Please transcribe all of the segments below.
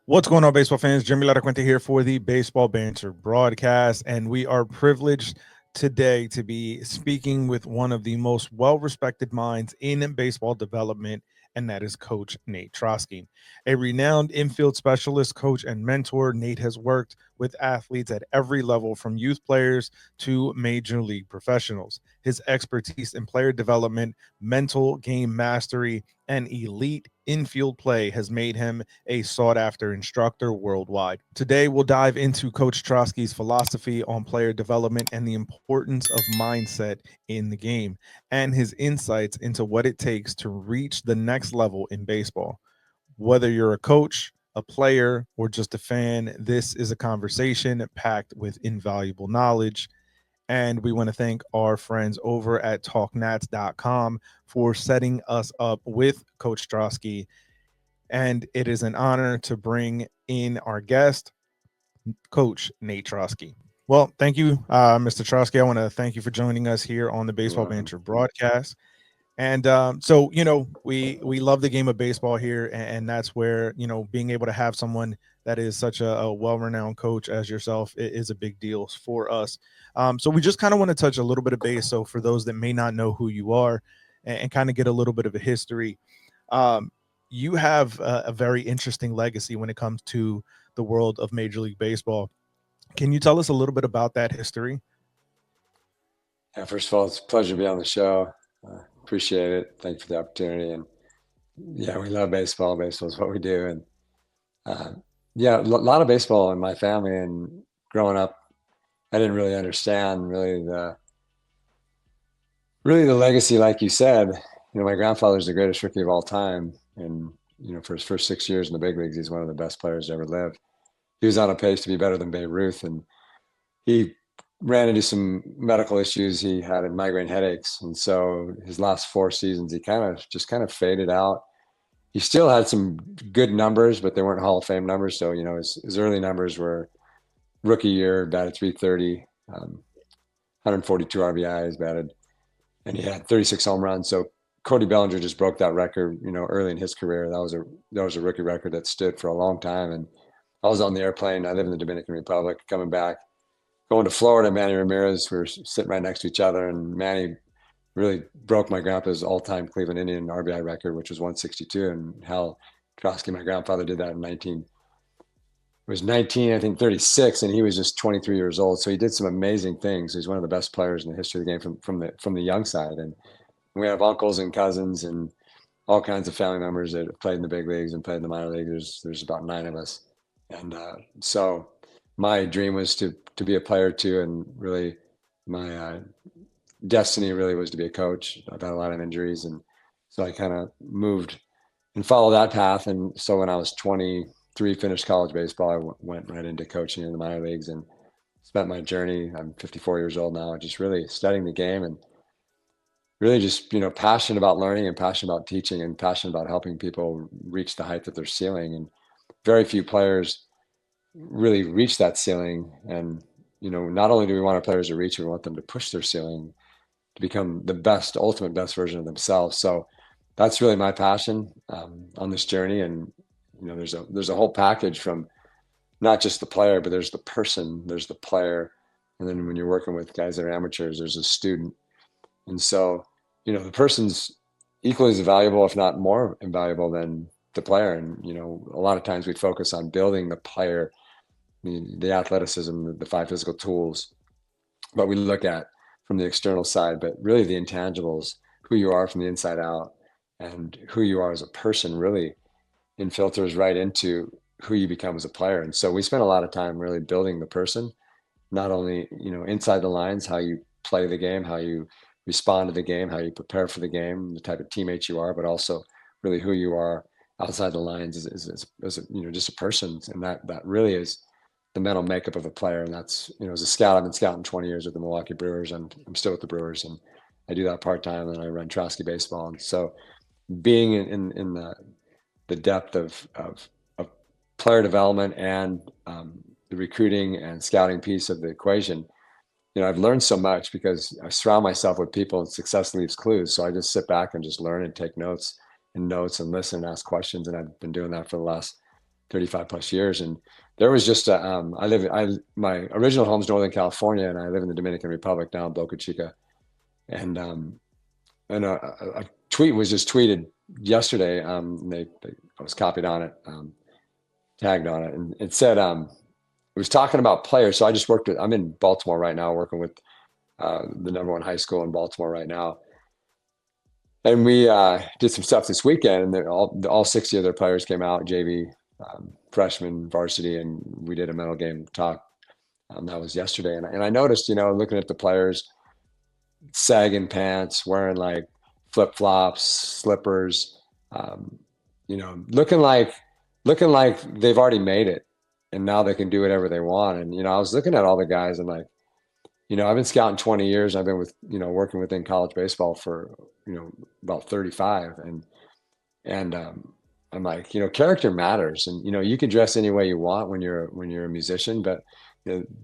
What's going on, baseball fans? Jeremy Laracuente here for the Baseball Banter Broadcast, and we are privileged today to be speaking with one of the most well-respected minds in baseball development, and that is Coach Nate Trosky. A renowned infield specialist, coach, and mentor, Nate has worked with athletes at every level from youth players to major league professionals. His expertise in player development, mental game mastery, and elite infield play has made him a sought after instructor worldwide. Today, we'll dive into Coach Trosky's philosophy on player development and the importance of mindset in the game, and his insights into what it takes to reach the next level in baseball. Whether you're a coach, a player, or just a fan, this is a conversation packed with invaluable knowledge. And we want to thank our friends over at talknats.com for setting us up with Coach Strosky. And it is an honor to bring in our guest, Coach Nate Trosky. Well, thank you, Mr. Trosky. I want to thank you for joining us here on the You're Baseball welcome. Banter broadcast. And so, we love the game of baseball here, and that's where being able to have someone that is such a well-renowned coach as yourself is a big deal for us. So we just kind of want to touch a little bit of base. So for those that may not know who you are, and kind of get a little bit of a history, um, you have a very interesting legacy when it comes to the world of Major League Baseball. Can you tell us a little bit about that history? Yeah, first of all, it's a pleasure to be on the show. Appreciate it. Thank you for the opportunity. And yeah, we love baseball. Baseball is what we do. And uh, yeah, a lot of baseball in my family. And growing up, I didn't really understand really the legacy, like you said. My grandfather's the greatest rookie of all time, and for his first 6 years in the big leagues, he's one of the best players to ever live. He was on a pace to be better than Babe Ruth, and he ran into some medical issues. He had migraine headaches, and so his last 4 seasons, he kind of faded out. He still had some good numbers, but they weren't Hall of Fame numbers. So his early numbers were rookie year, batted 330, 142 RBIs batted, and he had 36 home runs. So Cody Bellinger just broke that record, early in his career. That was a rookie record that stood for a long time. And I was on the airplane. I live in the Dominican Republic, coming back, going to Florida. Manny Ramirez, we were sitting right next to each other, and Manny really broke my grandpa's all-time Cleveland Indian RBI record, which was 162. And Hal Trosky, my grandfather, did that in 19, I think 36, and he was just 23 years old. So he did some amazing things. He's one of the best players in the history of the game from the young side. And we have uncles and cousins and all kinds of family members that have played in the big leagues and played in the minor league. There's about 9 of us, and so my dream was to be a player too, and really my destiny really was to be a coach. I've had a lot of injuries, and so I kind of moved and followed that path. And so when I was 23, finished college baseball, went right into coaching in the minor leagues and spent my journey. I'm 54 years old now, just really studying the game and really just passionate about learning and passionate about teaching and passionate about helping people reach the height of their ceiling. And very few players really reach that ceiling. And not only do we want our players to reach it, we want them to push their ceiling to become the best, ultimate best version of themselves. So that's really my passion on this journey. And there's a whole package from not just the player, but there's the person, there's the player, and then when you're working with guys that are amateurs, there's a student. And so the person's equally as valuable, if not more invaluable, than the player. And a lot of times we focus on building the player, the athleticism, the 5 physical tools, but we look at from the external side, but really the intangibles, who you are from the inside out, and who you are as a person really infilters right into who you become as a player. And so we spend a lot of time really building the person, not only inside the lines, how you play the game, how you respond to the game, how you prepare for the game, the type of teammate you are, but also really who you are outside the lines as just a person. And that really is the mental makeup of a player. And that's, as a scout, I've been scouting 20 years with the Milwaukee Brewers, and I'm still with the Brewers, and I do that part-time, and I run Trosky Baseball. And so being in the depth of player development and the recruiting and scouting piece of the equation, I've learned so much because I surround myself with people, and success leaves clues. So I just sit back and just learn and take notes and listen and ask questions. And I've been doing that for the last 35 plus years. And there was just my original home's Northern California, and I live in the Dominican Republic now in Boca Chica. And a tweet was just tweeted yesterday. I was copied on it, tagged on it, and it said it was talking about players. So I'm in Baltimore right now, working with the #1 high school in Baltimore right now. And we did some stuff this weekend, and all 60 of their players came out, JV, freshman, varsity, and we did a mental game talk. That was yesterday. And I noticed, looking at the players, sagging pants, wearing like flip-flops, slippers, looking like they've already made it, and now they can do whatever they want. And, I was looking at all the guys and like, I've been scouting 20 years. I've been working within college baseball for, about 35. And I'm like, character matters. And, you can dress any way you want when you're a musician, but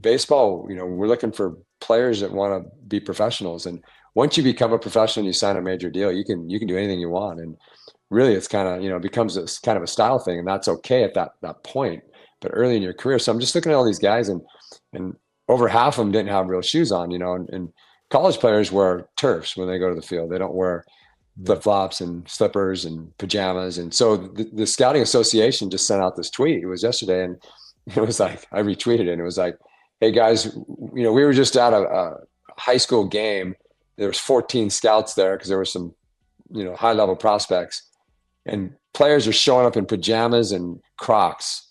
baseball, we're looking for players that want to be professionals. And once you become a professional, you sign a major deal, you can do anything you want. And really it's kind of, it becomes kind of a style thing, and that's okay at that point, but early in your career. So I'm just looking at all these guys, and over half of them didn't have real shoes on, and college players wear turfs when they go to the field. They don't wear flip-flops and slippers and pajamas. And so the Scouting Association just sent out this tweet. It was yesterday, and it was like, I retweeted it, and it was like, hey guys, we were just at a high school game. There was 14 scouts there because there were some, high-level prospects, and players are showing up in pajamas and Crocs.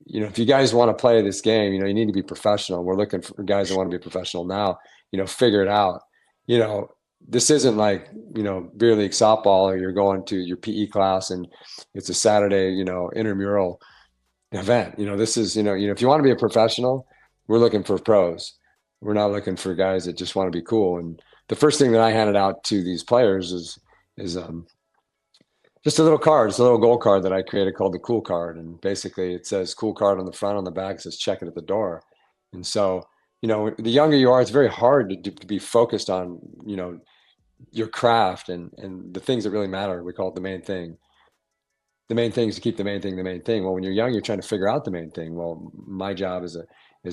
If you guys want to play this game, you need to be professional. We're looking for guys that want to be professional now, figure it out. This isn't like, beer league softball, or you're going to your PE class and it's a Saturday, intramural event. This is, if you want to be a professional, we're looking for pros. We're not looking for guys that just want to be cool. And the first thing that I handed out to these players is just a little card. It's a little gold card that I created called the cool card. And basically it says cool card on the front, on the back it says check it at the door. And so, the younger you are, it's very hard to be focused on, your craft and the things that really matter. We call it the main thing. The main thing is to keep the main thing the main thing. Well, when you're young, you're trying to figure out the main thing. Well, my job as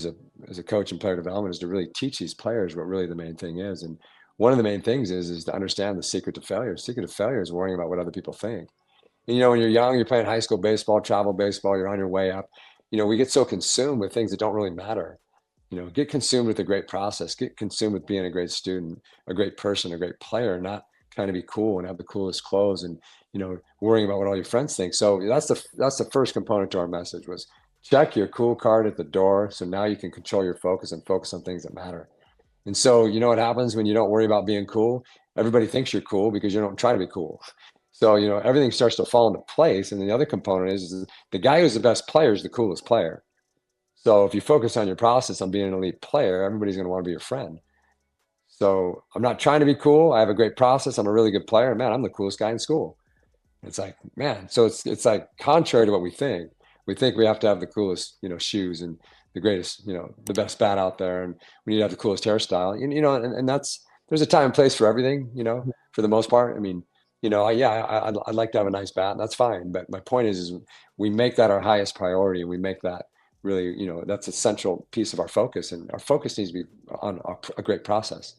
a coach in player development is to really teach these players what really the main thing is. And one of the main things is to understand the secret to failure. The secret to failure is worrying about what other people think. And, when you're young, you're playing high school baseball, travel baseball, you're on your way up. We get so consumed with things that don't really matter. Get consumed with the great process, get consumed with being a great student, a great person, a great player, not trying to be cool and have the coolest clothes and, worrying about what all your friends think. So that's the first component to our message was check your cool card at the door. So now you can control your focus and focus on things that matter. And so, what happens when you don't worry about being cool? Everybody thinks you're cool because you don't try to be cool. So, everything starts to fall into place. And the other component is the guy who's the best player is the coolest player. So if you focus on your process on being an elite player, everybody's going to want to be your friend. So I'm not trying to be cool. I have a great process. I'm a really good player. Man, I'm the coolest guy in school. It's like, man, so it's like contrary to what we think. We think we have to have the coolest, shoes and the greatest, the best bat out there. And we need to have the coolest hairstyle, and there's a time and place for everything, for the most part. I mean, I'd like to have a nice bat, and that's fine. But my point is we make that our highest priority, and we make that really, that's a central piece of our focus, and our focus needs to be on a great process.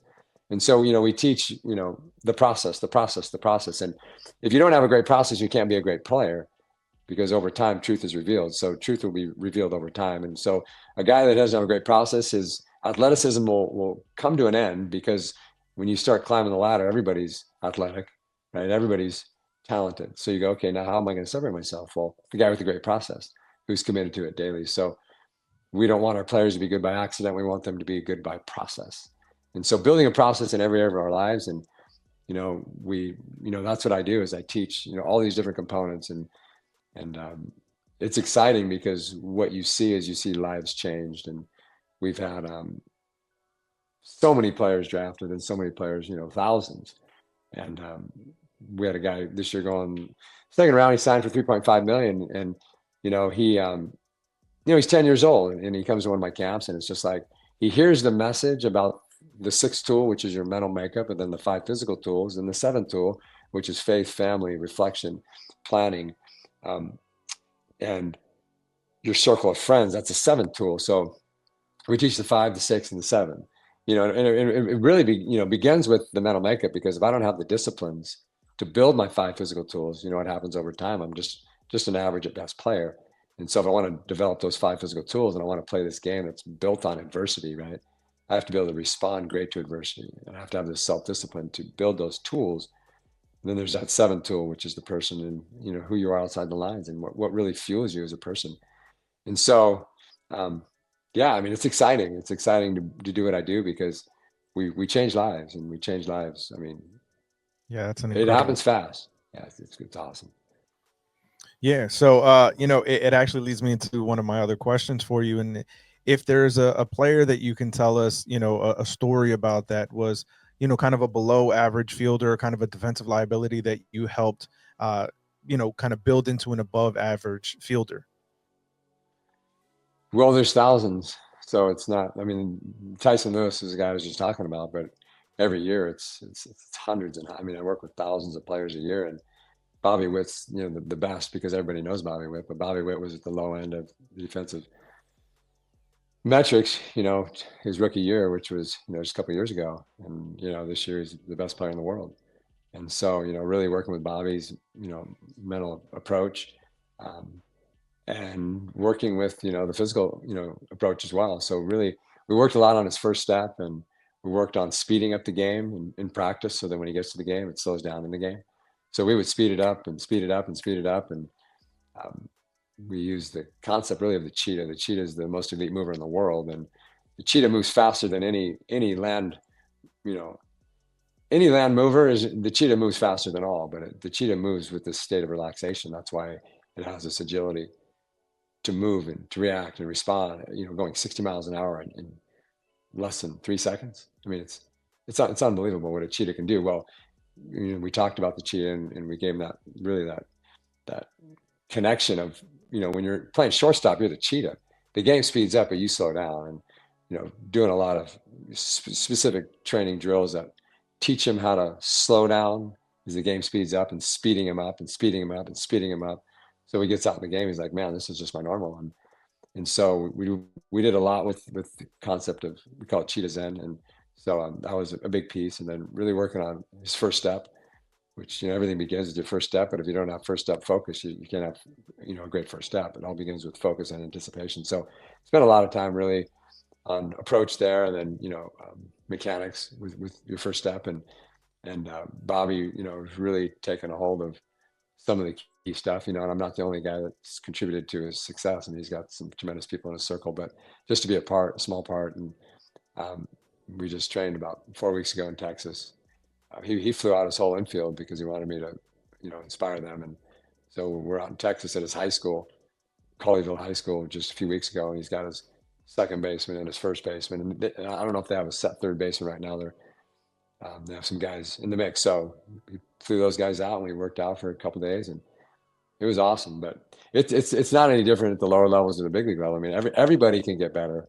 And so, we teach, the process. And if you don't have a great process, you can't be a great player, because over time, truth is revealed. So truth will be revealed over time. And so a guy that doesn't have a great process, his athleticism will come to an end, because when you start climbing the ladder, everybody's athletic, right? Everybody's talented. So you go, okay, now how am I going to separate myself? Well, the guy with a great process who's committed to it daily. So we don't want our players to be good by accident. We want them to be good by process. And so building a process in every area of our lives. And, that's what I do is I teach, all these different components, and it's exciting because what you see is you see lives changed. And we've had so many players drafted, and so many players, thousands. And we had a guy this year going second round, he signed for 3.5 million. And, he's 10 years old, and he comes to one of my camps, and it's just like, he hears the message about the 6th tool, which is your mental makeup, and then the 5 physical tools, and the 7th tool, which is faith, family, reflection, planning. And your circle of friends, that's a 7th tool. So we teach the 5, the 6, and the 7. And it really begins with the mental makeup, because if I don't have the disciplines to build my 5 physical tools, what happens over time? I'm just an average at best player. And so if I want to develop those 5 physical tools and I want to play this game that's built on adversity, right? I have to be able to respond great to adversity, and I have to have this self-discipline to build those tools. And then there's that 7th tool, which is the person and who you are outside the lines and what really fuels you as a person. And so, yeah, I mean, it's exciting. It's exciting to do what I do, because we change lives, and we change lives. I mean, Yeah, that's an it incredible. happens fast. Yeah, it's awesome. Yeah. So, it actually leads me into one of my other questions for you. And if there's a player that you can tell us, a story about that was, kind of a below average fielder, kind of a defensive liability that you helped, kind of build into an above average fielder. Well, there's thousands, so it's not. I mean, Tyson Lewis is the guy I was just talking about, but every year it's hundreds, and I mean, I work with thousands of players a year, and Bobby Witt's the best, because everybody knows Bobby Witt, but Bobby Witt was at the low end of the defensive metrics, his rookie year, which was, just a couple of years ago. And, this year he's the best player in the world. And so, really working with Bobby's, mental approach, um, and working with, the physical, approach as well. So really, we worked a lot on his first step, and we worked on speeding up the game in practice, so that when he gets to the game, it slows down in the game. So we would speed it up and speed it up and speed it up. And um, we use the concept really of the cheetah. The cheetah is the most elite mover in the world, and the cheetah moves faster than any land, you know, any land mover. Is the cheetah moves faster than all, but the cheetah moves with this state of relaxation. That's why it has this agility to move and to react and respond. Going 60 miles an hour in less than 3 seconds. I mean, it's unbelievable what a cheetah can do. Well, we talked about the cheetah, and we gave him that connection of, when you're playing shortstop, you're the cheetah. The game speeds up, but you slow down. And, doing a lot of specific training drills that teach him how to slow down as the game speeds up, and speeding him up and speeding him up and speeding him up. So he gets out in the game, he's like, man, this is just my normal. And so we did a lot with the concept of, we call it cheetah zen. And so that was a big piece. And then really working on his first step, which, everything begins with your first step. But if you don't have first step focus, you can't have, a great first step. It all begins with focus and anticipation. So spent a lot of time really on approach there, and then, mechanics with your first step. And Bobby, has really taken a hold of some of the key stuff, and I'm not the only guy that's contributed to his success. I mean, he's got some tremendous people in his circle, but just to be a small part. And um, we just trained about 4 weeks ago in Texas. He flew out his whole infield because he wanted me to, inspire them. And so we're out in Texas at his high school, Colleyville High School, just a few weeks ago, and he's got his second baseman and his first baseman. And I don't know if they have a set third baseman right now. They have some guys in the mix. So we flew those guys out, and we worked out for a couple of days, and it was awesome. But it's not any different at the lower levels of the big league level. I mean, everybody can get better.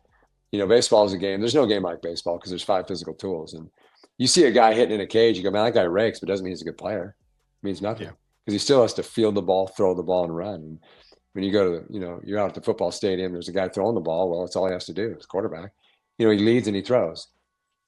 Baseball is a game. There's no game like baseball, because there's 5 physical tools. And you see a guy hitting in a cage, you go, man, that guy rakes, but it doesn't mean he's a good player. It means nothing, Yeah. because he still has to field the ball, throw the ball, and run. And when you go to, you're out at the football stadium, there's a guy throwing the ball. Well, that's all he has to do. It's quarterback. He leads and he throws.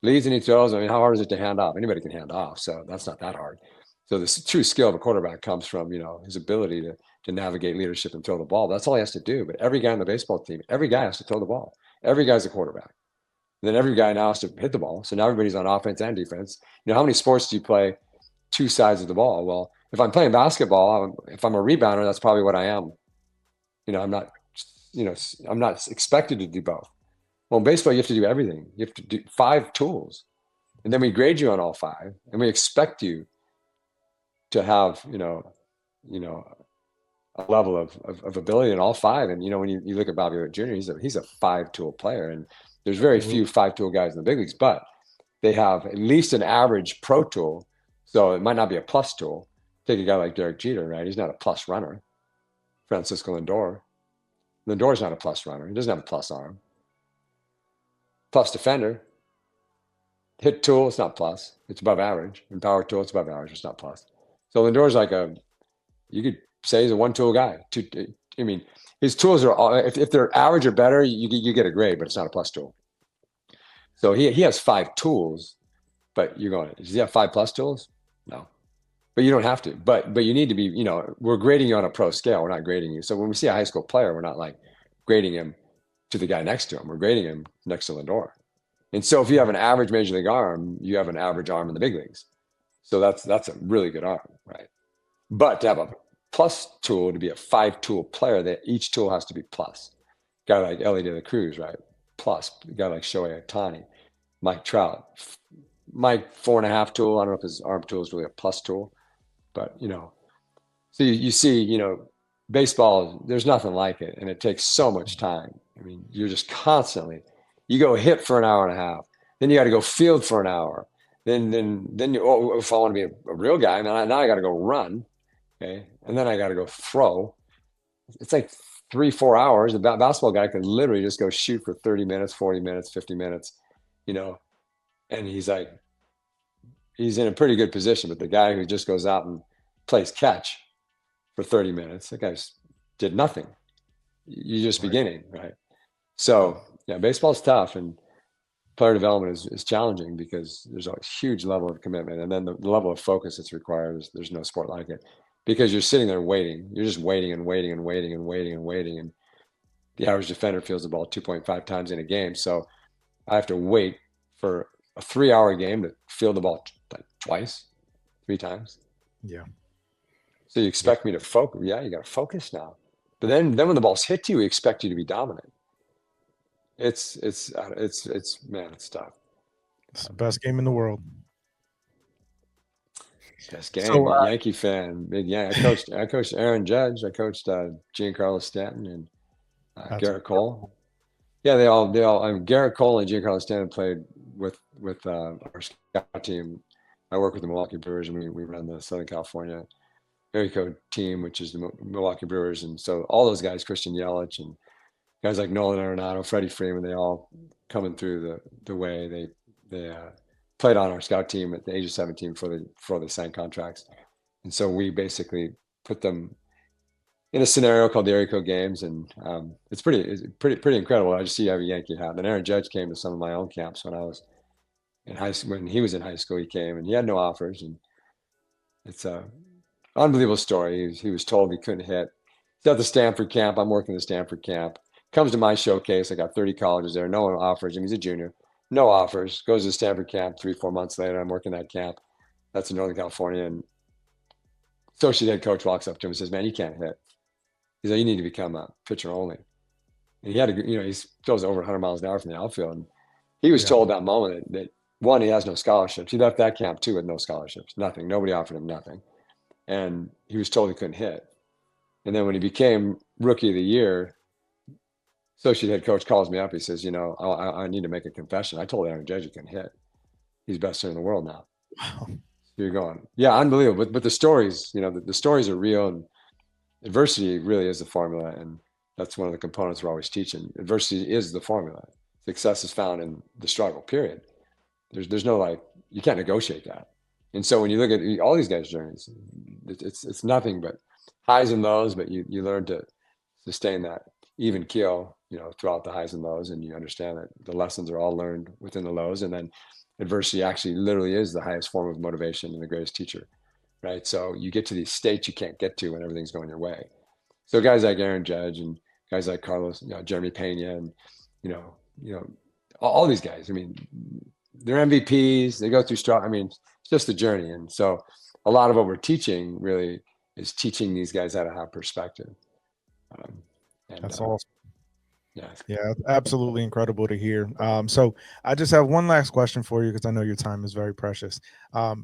Leads and he throws. I mean, how hard is it to hand off? Anybody can hand off, so that's not that hard. So the true skill of a quarterback comes from, his ability to navigate leadership and throw the ball. That's all he has to do. But every guy on the baseball team, every guy has to throw the ball. Every guy's a quarterback. And then every guy now has to hit the ball. So now everybody's on offense and defense. How many sports do you play 2 sides of the ball? Well, if I'm playing basketball, if I'm a rebounder, that's probably what I am. I'm not, I'm not expected to do both. Well, in baseball, you have to do everything. You have to do 5 tools, and then we grade you on all 5, and we expect you to have, a level of ability in all 5. And, when you look at Bobby Witt Jr., he's a 5-tool player, and there's very few 5-tool guys in the big leagues, but they have at least an average pro tool. So it might not be a plus tool. Take a guy like Derek Jeter, right? He's not a plus runner. Francisco Lindor. Lindor's not a plus runner. He doesn't have a plus arm. Plus defender. Hit tool, it's not plus. It's above average. And power tool, it's above average. It's not plus. So Lindor's like you could say he's a 1-tool guy. I mean, his tools are all, if they're average or better, you get a grade, but it's not a plus tool. So he has 5 tools, but you're going, does he have 5 plus tools? No. But you don't have to. But you need to be, we're grading you on a pro scale. We're not grading you. So when we see a high school player, we're not like grading him to the guy next to him. We're grading him next to Lindor. And so if you have an average major league arm, you have an average arm in the big leagues. So that's a really good arm, right? But to have a plus tool, to be a 5-tool player, that each tool has to be plus. A guy like Ellie De La Cruz, right? Plus. A guy like Shohei Ohtani, Mike Trout. Mike 4.5 tool. I don't know if his arm tool is really a plus tool, but so you see, baseball, there's nothing like it, and it takes so much time. I mean, you're just constantly, you go hit for an hour and a half, then you got to go field for an hour, then you, if I want to be a real guy, now I got to go run, okay, and then I got to go throw. It's like 3-4 hours. The basketball guy could literally just go shoot for 30 minutes, 40 minutes, 50 minutes, and he's in a pretty good position. But the guy who just goes out and plays catch for 30 minutes, that guy did nothing. You're just beginning, right? So yeah, baseball's tough, and player development is challenging because there's a huge level of commitment, and then the level of focus that's required there's no sport like it, because you're sitting there waiting. You're just waiting and waiting and waiting and waiting and waiting, and the average defender fields the ball 2.5 times in a game. So I have to wait for a 3-hour game to field the ball like twice, 3 times. Yeah. So you expect me to focus? Yeah, you got to focus now. But then when the ball's hit you, we expect you to be dominant. It's man, it's tough. It's the best game in the world. Best game. So, Yankee fan. Big Yankee. I coached Aaron Judge. I coached Giancarlo Stanton and Garrett Cole. Yeah, they all. Garrett Cole and Giancarlo Stanton played with our scout team. I work with the Milwaukee Brewers, and we run the Southern California Area Code team, which is the Milwaukee Brewers. And so all those guys, Christian Yelich and guys like Nolan Arenado, Freddie Freeman, they all coming through the way they played on our scout team at the age of 17 before they signed contracts. And so we basically put them in a scenario called the Area Code Games, and it's pretty incredible. I just see you have a Yankee hat. And Aaron Judge came to some of my own camps when I was in high school. When he was in high school, he came, and he had no offers, and it's a unbelievable story. He was told he couldn't hit. He's at the Stanford camp. I'm working the Stanford camp. Comes to my showcase. I got 30 colleges there. No one offers him. He's a junior. No offers. Goes to the Stanford camp 3-4 months later. I'm working that camp. That's in Northern California. And associate head coach walks up to him and says, "Man, you can't hit." He's like, "You need to become a pitcher only." And he had to, he throws over 100 miles an hour from the outfield. And he was told that moment that one, he has no scholarships. He left that camp too with no scholarships. Nothing. Nobody offered him nothing. And he was told he couldn't hit. And then when he became rookie of the year, associate head coach calls me up. He says, I need to make a confession. I told Aaron Judge he couldn't hit. He's best hitter in the world now. Wow. So you're going, yeah, unbelievable. But the stories, the stories are real, and adversity really is the formula. And that's one of the components we're always teaching. Adversity is the formula. Success is found in the struggle, period. There's no you can't negotiate that. And so when you look at all these guys' journeys, it's nothing but highs and lows, but you learn to sustain that even keel, throughout the highs and lows, and you understand that the lessons are all learned within the lows, and then adversity actually literally is the highest form of motivation and the greatest teacher, right? So you get to these states you can't get to when everything's going your way. So guys like Aaron Judge and guys like Carlos, Jeremy Pena, and all these guys. I mean, they're MVPs. They go through strong. I mean, it's just the journey, and so a lot of what we're teaching really is teaching these guys how to have perspective. That's awesome. Yeah, absolutely incredible to hear. So I just have one last question for you, because I know your time is very precious.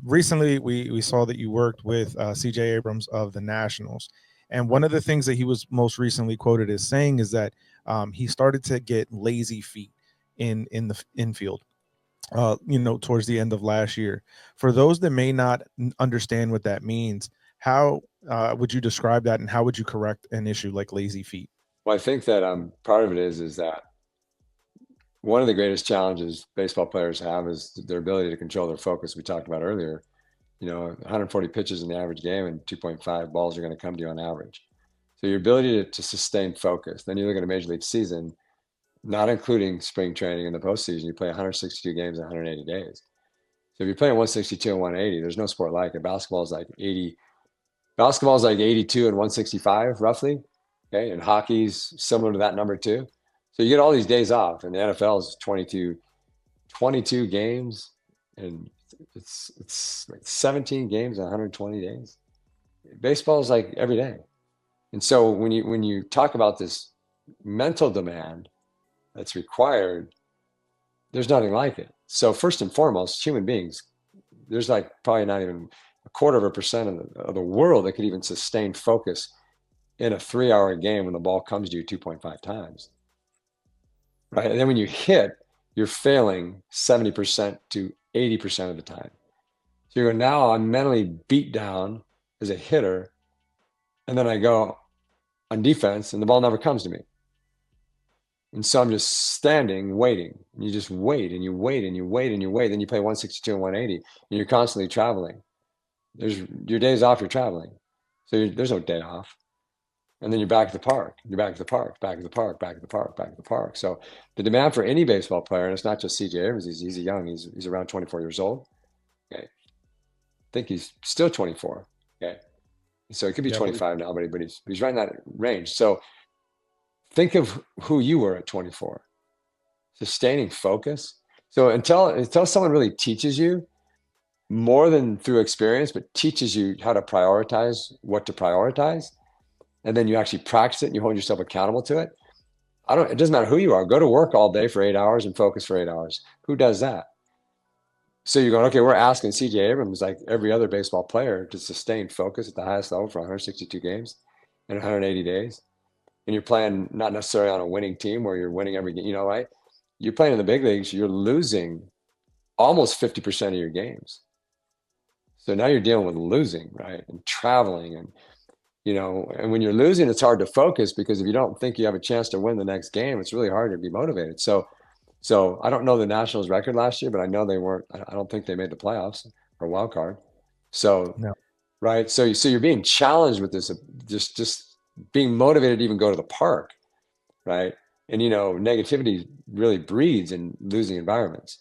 Recently, we saw that you worked with CJ Abrams of the Nationals, and one of the things that he was most recently quoted as saying is that he started to get lazy feet in the infield, towards the end of last year. For those that may not understand what that means, how would you describe that, and how would you correct an issue like lazy feet? Well, I think that part of it is that one of the greatest challenges baseball players have is their ability to control their focus. We talked about earlier, 140 pitches in the average game, and 2.5 balls are going to come to you on average. So your ability to sustain focus. Then you look at a major league season, not including spring training in the postseason, you play 162 games in 180 days. So if you're playing 162 and 180, there's no sport like it. Basketball is like 80. Basketball is like 82 and 165 roughly. Okay. And hockey's similar to that number too. So you get all these days off, and the NFL is 22 games, and it's like 17 games in 120 days. Baseball is like every day. And so when you talk about this mental demand that's required, there's nothing like it. So first and foremost, human beings, there's like probably not even 0.25% of the world that could even sustain focus in a 3-hour game when the ball comes to you 2.5 times. Right. And then when you hit, you're failing 70% to 80% of the time. So you go, now I'm mentally beat down as a hitter, and then I go on defense and the ball never comes to me. And so I'm just standing, waiting. And you just wait and you wait and you wait and you wait. Then you play 162 and 180, and you're constantly traveling. There's your days off, you're traveling. So there's no day off. And then you're back at the park. You're back at the park, back at the park, back at the park, back at the park. So the demand for any baseball player, and it's not just CJ Abrams, he's young, he's around 24 years old. Okay. I think he's still 24. Okay. So it could be 25 now, but he's right in that range. So think of who you were at 24. Sustaining focus. So until someone really teaches you, more than through experience, but teaches you how to prioritize what to prioritize, and then you actually practice it and you hold yourself accountable to it. It doesn't matter who you are. Go to work all day for 8 hours and focus for 8 hours. Who does that? So you're going, okay, we're asking CJ Abrams, like every other baseball player, to sustain focus at the highest level for 162 games in 180 days. And you're playing not necessarily on a winning team where you're winning every game, right? You're playing in the big leagues, you're losing almost 50% of your games. So now you're dealing with losing, right? And traveling, and and when you're losing, it's hard to focus, because if you don't think you have a chance to win the next game, it's really hard to be motivated. So I don't know the Nationals record last year, but I know they weren't. I don't think they made the playoffs or wild card. So no. Right. So you're being challenged with this, just being motivated to even go to the park, right? And negativity really breeds in losing environments.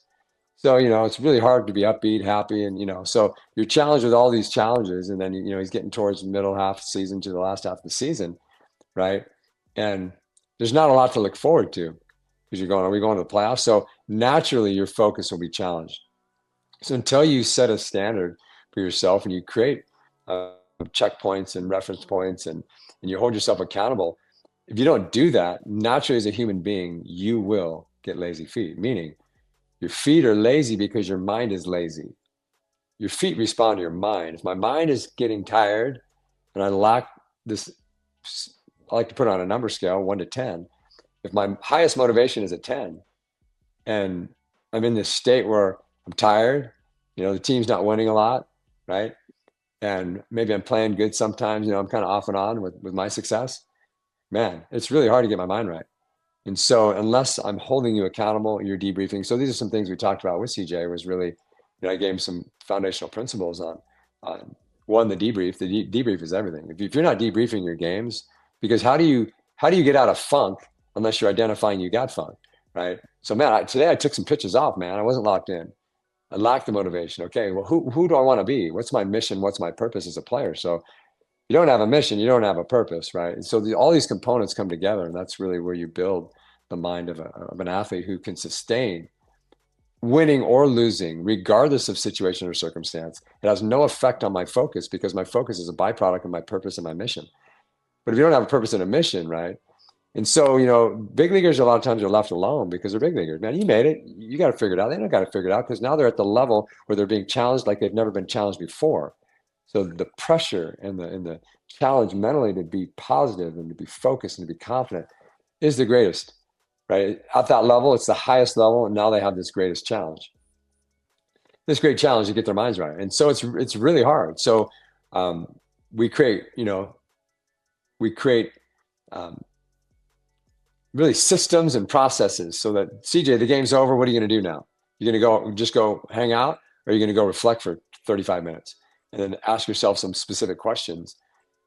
So, it's really hard to be upbeat, happy. And, so you're challenged with all these challenges. And then, he's getting towards the middle half of the season to the last half of the season. Right. And there's not a lot to look forward to, because you're going, are we going to the playoffs? So naturally your focus will be challenged. So until you set a standard for yourself and you create checkpoints and reference points, and you hold yourself accountable, if you don't do that, naturally as a human being, you will get lazy feet, meaning your feet are lazy because your mind is lazy. Your feet respond to your mind. If my mind is getting tired and I lack this, I like to put on a number scale, 1 to 10. If my highest motivation is a 10 and I'm in this state where I'm tired, the team's not winning a lot, right? And maybe I'm playing good sometimes, I'm kind of off and on with my success, man, it's really hard to get my mind right. And so unless I'm holding you accountable, you're debriefing. So these are some things we talked about with CJ, was really, I gave him some foundational principles on one, the debrief. The debrief is everything. If you're not debriefing your games, because how do you get out of funk unless you're identifying you got funk, right? So man, today I took some pitches off, man. I wasn't locked in. I lacked the motivation. Okay, well, who do I want to be? What's my mission? What's my purpose as a player? So you don't have a mission, you don't have a purpose, right? And so all these components come together, and that's really where you build the mind of an athlete who can sustain winning or losing, regardless of situation or circumstance. It has no effect on my focus, because my focus is a byproduct of my purpose and my mission. But if you don't have a purpose and a mission, right? And so, big leaguers a lot of times are left alone because they're big leaguers. Man, you made it. You got to figure it out. They don't got to figure it out, because now they're at the level where they're being challenged like they've never been challenged before. So the pressure and the challenge mentally to be positive and to be focused and to be confident is the greatest, right? At that level, it's the highest level, and now they have this great challenge to get their minds right. And so it's really hard. So we create really systems and processes so that, CJ, the game's over. What are you going to do now? You're going to go hang out, or are you going to go reflect for 35 minutes? And then ask yourself some specific questions.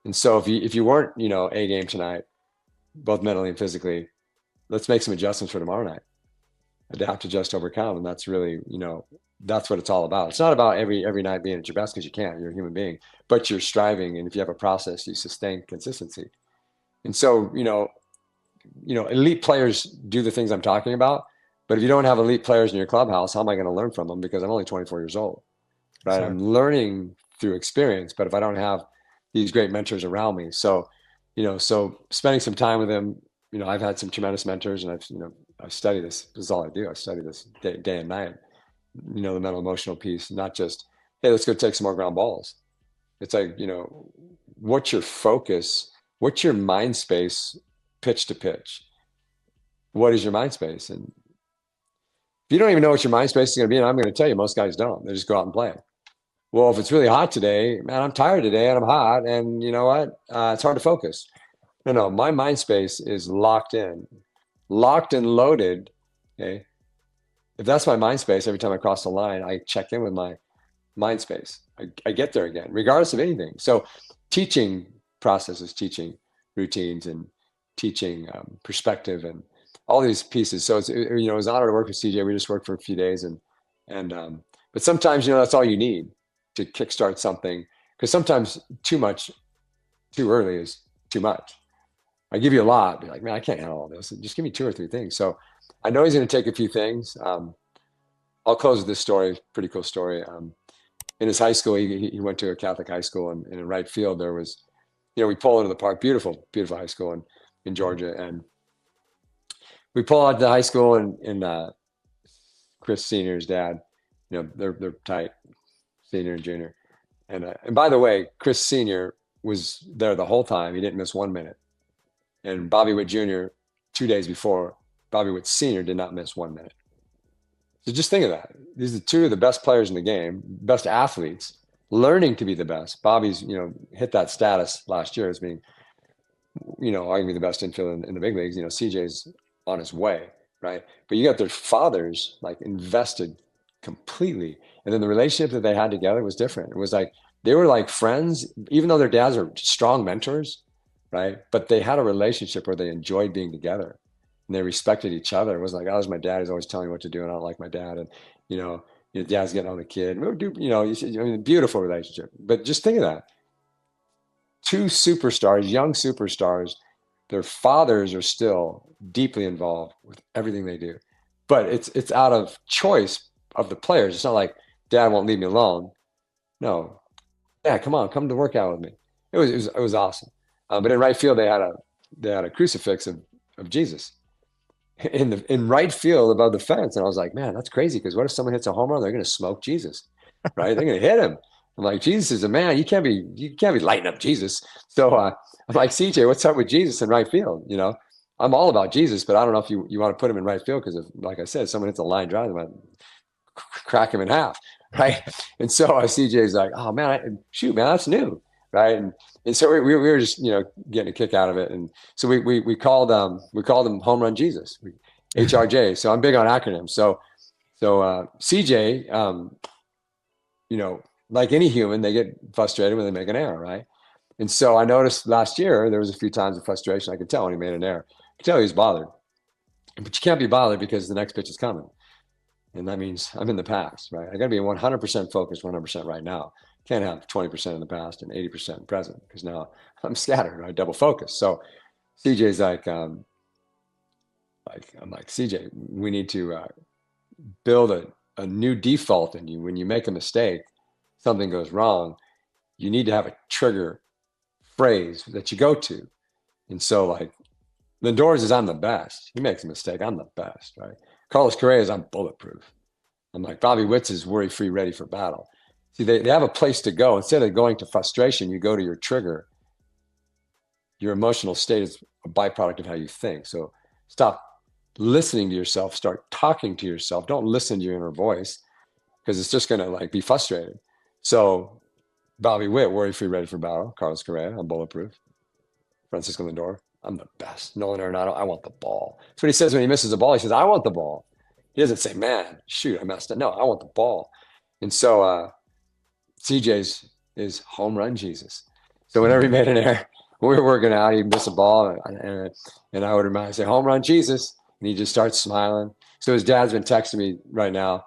And so if you weren't, A game tonight, both mentally and physically, let's make some adjustments for tomorrow night. Adapt, adjust, overcome. And that's really, that's what it's all about. It's not about every night being at your best because you can't. You're a human being, but you're striving. And if you have a process, you sustain consistency. And so, elite players do the things I'm talking about. But if you don't have elite players in your clubhouse, how am I going to learn from them? Because I'm only 24 years old, right? I'm learning through experience. But if I don't have these great mentors around me, so spending some time with them, I've had some tremendous mentors, and I study this. This is all I do. I study this day and night. The mental emotional piece, not just, hey, let's go take some more ground balls. It's like, what's your focus? What's your mind space pitch to pitch? What is your mind space? And if you don't even know what your mind space is going to be, and I'm going to tell you, most guys don't. They just go out and play. Well, if it's really hot today, man, I'm tired today and I'm hot, and you know what? It's hard to focus. No, my mind space is locked in, locked and loaded. Okay. If that's my mind space, every time I cross the line, I check in with my mind space. I get there again, regardless of anything. So teaching processes, teaching routines, and teaching perspective, and all these pieces. So it was an honor to work with CJ. We just worked for a few days, but sometimes, that's all you need to kickstart something, because sometimes too much too early is too much. I give you a lot, be like, man, I can't handle all this. Just give me 2 or 3 things. So I know he's going to take a few things. I'll close with this story, pretty cool story. In his high school, he went to a Catholic high school, and in right field, there was, we pull into the park, beautiful, beautiful high school in Georgia. And we pull out to the high school, and Chris Senior's dad, they're tight, senior and junior. And by the way, Chris Senior was there the whole time. He didn't miss 1 minute. And Bobby Witt Jr., 2 days before, Bobby Witt Sr. did not miss 1 minute. So just think of that. These are 2 of the best players in the game, best athletes, learning to be the best. Bobby's, hit that status last year as being, arguably the best infielder in the big leagues. CJ's on his way, right? But you got their fathers like invested completely. And then the relationship that they had together was different. It was like they were like friends, even though their dads are strong mentors, right? But they had a relationship where they enjoyed being together, and they respected each other. It wasn't like, oh, was my dad. He's always telling me what to do, and I don't like my dad. And, your dad's getting on the kid. Beautiful relationship. But just think of that. 2 superstars, young superstars, their fathers are still deeply involved with everything they do. But it's out of choice of the players. It's not like dad won't leave me alone. No, dad, come to work out with me. It was awesome. But in right field, they had a crucifix of Jesus in right field above the fence, and I was like, man, that's crazy. Because what if someone hits a home run? They're going to smoke Jesus, right? They're going to hit him. I'm like, Jesus is a man. You can't be lighting up Jesus. So I'm like, CJ, what's up with Jesus in right field? I'm all about Jesus, but I don't know if you want to put him in right field, because if, like I said, someone hits a line drive, they might crack him in half, right? And so CJ's like, oh man, shoot, man, that's new, right? And so we were just getting a kick out of it, and so we called him Home Run Jesus, HRJ. So I'm big on acronyms. So CJ, like any human, they get frustrated when they make an error, right? And so I noticed last year there was a few times of frustration. I could tell when he made an error. I could tell he was bothered, but you can't be bothered because the next pitch is coming. And that means I'm in the past, right? I got to be 100% focused, 100% right now. Can't have 20% in the past and 80% present, because now I'm scattered, right? Double focus. So CJ's like, I'm like, CJ, we need to build a new default in you. When you make a mistake, something goes wrong, you need to have a trigger phrase that you go to. And so like Lindor's is, I'm the best. He makes a mistake, I'm the best, right? Carlos Correa is, I'm bulletproof. I'm like, Bobby Witt's is worry-free, ready for battle. See, they have a place to go. Instead of going to frustration, you go to your trigger. Your emotional state is a byproduct of how you think. So stop listening to yourself, start talking to yourself. Don't listen to your inner voice, because it's just going to like be frustrated. So Bobby Witt, worry-free, ready for battle. Carlos Correa, I'm bulletproof. Francisco Lindor, I'm the best. Nolan Arenado, I want the ball. That's what he says when he misses the ball. He says, I want the ball. He doesn't say, man, shoot, I messed up. No, I want the ball. And so CJ's is Home Run Jesus. So whenever he made an error, when we were working out, he'd miss a ball, and I would remind him, say, "Home run, Jesus," and he just starts smiling. So his dad's been texting me right now.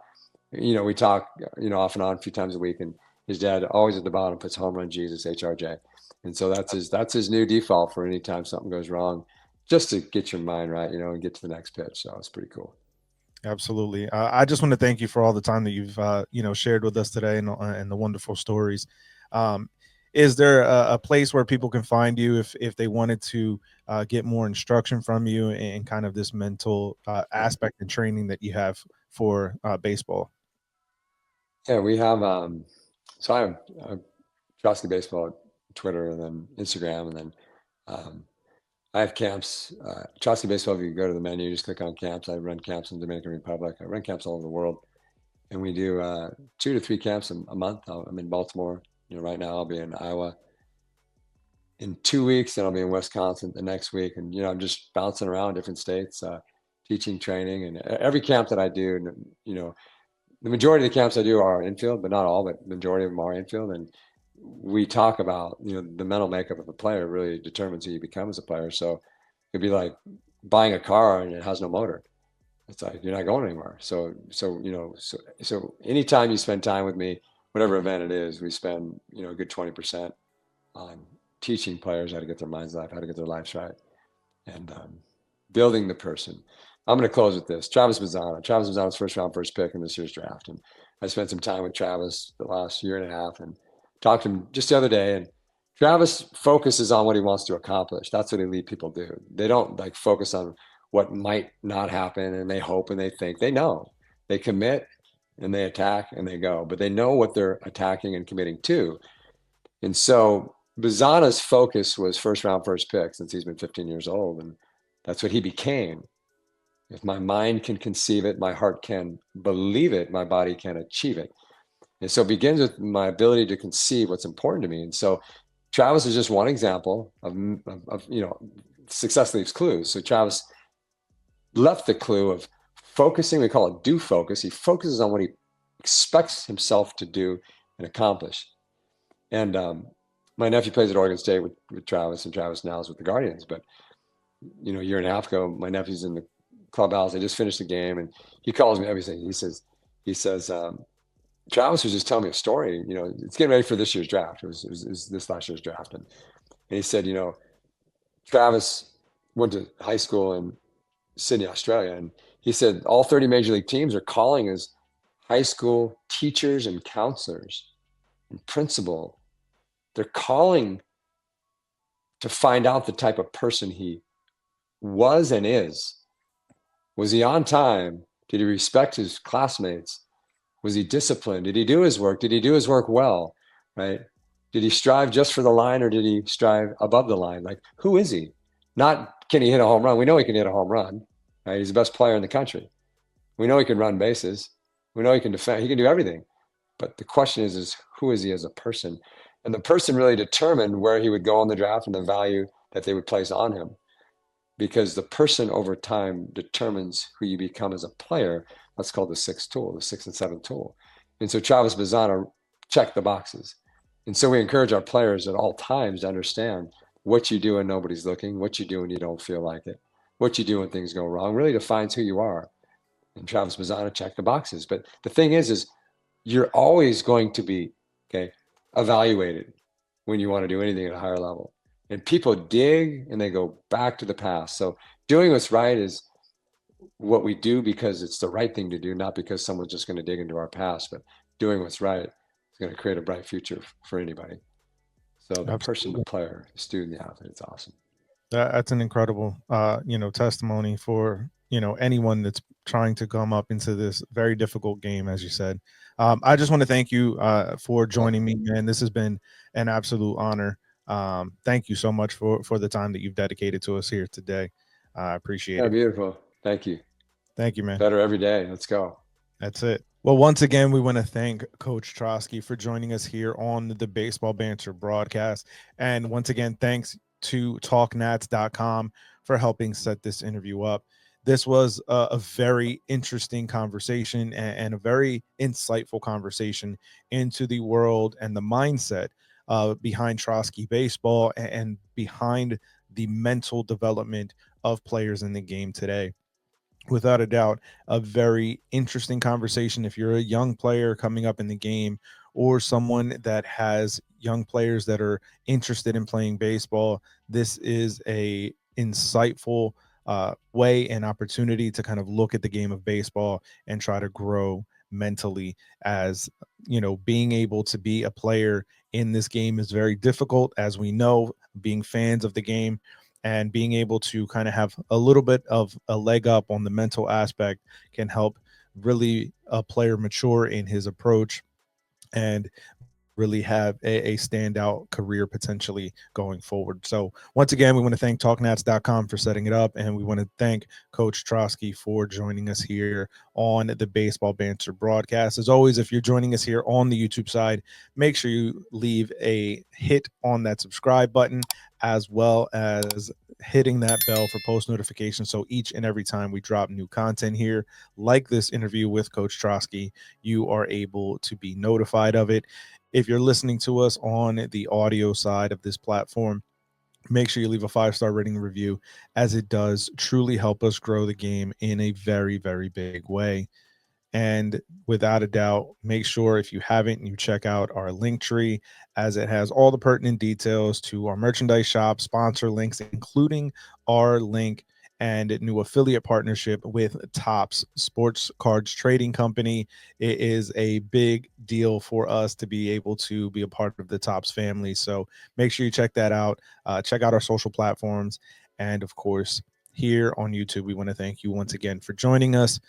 We talk, off and on a few times a week, and his dad always at the bottom puts "Home run, Jesus," HRJ, and so that's his new default for any time something goes wrong, just to get your mind right, and get to the next pitch. So it's pretty cool. Absolutely. I just want to thank you for all the time that you've shared with us today, and the wonderful stories. Um, is there a place where people can find you if they wanted to get more instruction from you and kind of this mental aspect and training that you have for baseball? Yeah, we have. So I have Trosky Baseball, Twitter, and then Instagram, and then um, I have camps. Trosky Baseball. If you go to the menu, just click on camps. I run camps in the Dominican Republic. I run camps all over the world, and we do 2 to 3 camps a month. I'm in Baltimore. Right now I'll be in Iowa in 2 weeks, and I'll be in Wisconsin the next week. And I'm just bouncing around different states, teaching, training, and every camp that I do, the majority of the camps I do are infield, but not all, but the majority of them are infield. And we talk about, the mental makeup of a player really determines who you become as a player. So it'd be like buying a car and it has no motor. It's like you're not going anywhere. So anytime you spend time with me, whatever event it is, we spend a good 20% on teaching players how to get their minds right, how to get their lives right, and building the person. I'm going to close with this. Travis Mazzano. Travis Mazzano's first round, first pick in this year's draft. And I spent some time with Travis the last year and a half and talked to him just the other day. And Travis focuses on what he wants to accomplish. That's what elite people do. They don't focus on what might not happen, and they hope and they think. They know. They commit and they attack and they go, but they know what they're attacking and committing to. And so Bazzana's focus was first round, first pick since he's been 15 years old. And that's what he became. If my mind can conceive it, my heart can believe it, my body can achieve it. And so it begins with my ability to conceive what's important to me. And so Travis is just one example of success leaves clues. So Travis left the clue of focusing. We call it do focus. He focuses on what he expects himself to do and accomplish. And my nephew plays at Oregon State with Travis, and Travis now is with the Guardians. But a year and a half ago, my nephew's in the clubhouse. They just finished the game, and he calls me everything. He says, Travis was just telling me a story. It's getting ready for this year's draft. It was this last year's draft, and he said, Travis went to high school in Sydney, Australia, and he said all 30 major league teams are calling his high school teachers and counselors and principal. They're calling to find out the type of person he was and is. Was he on time? Did he respect his classmates? Was he disciplined? Did he do his work? Did he do his work well? Right? Did he strive just for the line, or did he strive above the line? Who is he? Not can he hit a home run? We know he can hit a home run. Right? He's the best player in the country. We know he can run bases. We know he can defend. He can do everything. But the question is who is he as a person? And the person really determined where he would go on the draft and the value that they would place on him. Because the person over time determines who you become as a player. That's called the sixth tool, the 6th and 7th tool. And so Travis Bazzana checked the boxes. And so we encourage our players at all times to understand what you do when nobody's looking, what you do when you don't feel like it, what you do when things go wrong, really defines who you are. And Travis Bazzana checked the boxes. But the thing is you're always going to be evaluated when you want to do anything at a higher level. And people dig and they go back to the past. So doing what's right is what we do because it's the right thing to do, not because someone's just going to dig into our past, but doing what's right is going to create a bright future for anybody. So the person, the player, the student, the athlete, it's awesome. That's an incredible, testimony for, anyone that's trying to come up into this very difficult game, as you said. I just want to thank you for joining me, and this has been an absolute honor. Thank you so much for the time that you've dedicated to us here today. I appreciate it. Beautiful. Thank you. Thank you, man. Better every day. Let's go. That's it. Well, once again, we want to thank Coach Trosky for joining us here on the Baseball Banter broadcast. And once again, thanks to talknats.com for helping set this interview up. This was a very interesting conversation and a very insightful conversation into the world and the mindset behind Trosky Baseball and behind the mental development of players in the game today. Without a doubt, a very interesting conversation. If you're a young player coming up in the game, or someone that has young players that are interested in playing baseball, this is a insightful way and opportunity to kind of look at the game of baseball and try to grow mentally. As being able to be a player in this game is very difficult, as we know, being fans of the game, and being able to kind of have a little bit of a leg up on the mental aspect can help really a player mature in his approach and really have a standout career potentially going forward. So once again, we want to thank talknats.com for setting it up, and we want to thank Coach Trosky for joining us here on the Baseball Banter broadcast. As always, if you're joining us here on the YouTube side, make sure you leave a hit on that subscribe button, as well as hitting that bell for post notifications, so each and every time we drop new content here, like this interview with Coach Trosky, you are able to be notified of it. If you're listening to us on the audio side of this platform, make sure you leave a 5-star rating and review, as it does truly help us grow the game in a very, very big way. And without a doubt, make sure, if you haven't, you check out our link tree, as it has all the pertinent details to our merchandise shop, sponsor links, including our link and new affiliate partnership with Topps Sports Cards Trading Company. It is a big deal for us to be able to be a part of the Topps family. So make sure you check that out. Check out our social platforms. And of course, here on YouTube, we want to thank you once again for joining us.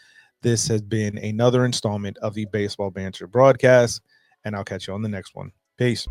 This has been another installment of the Baseball Banter broadcast, and I'll catch you on the next one. Peace.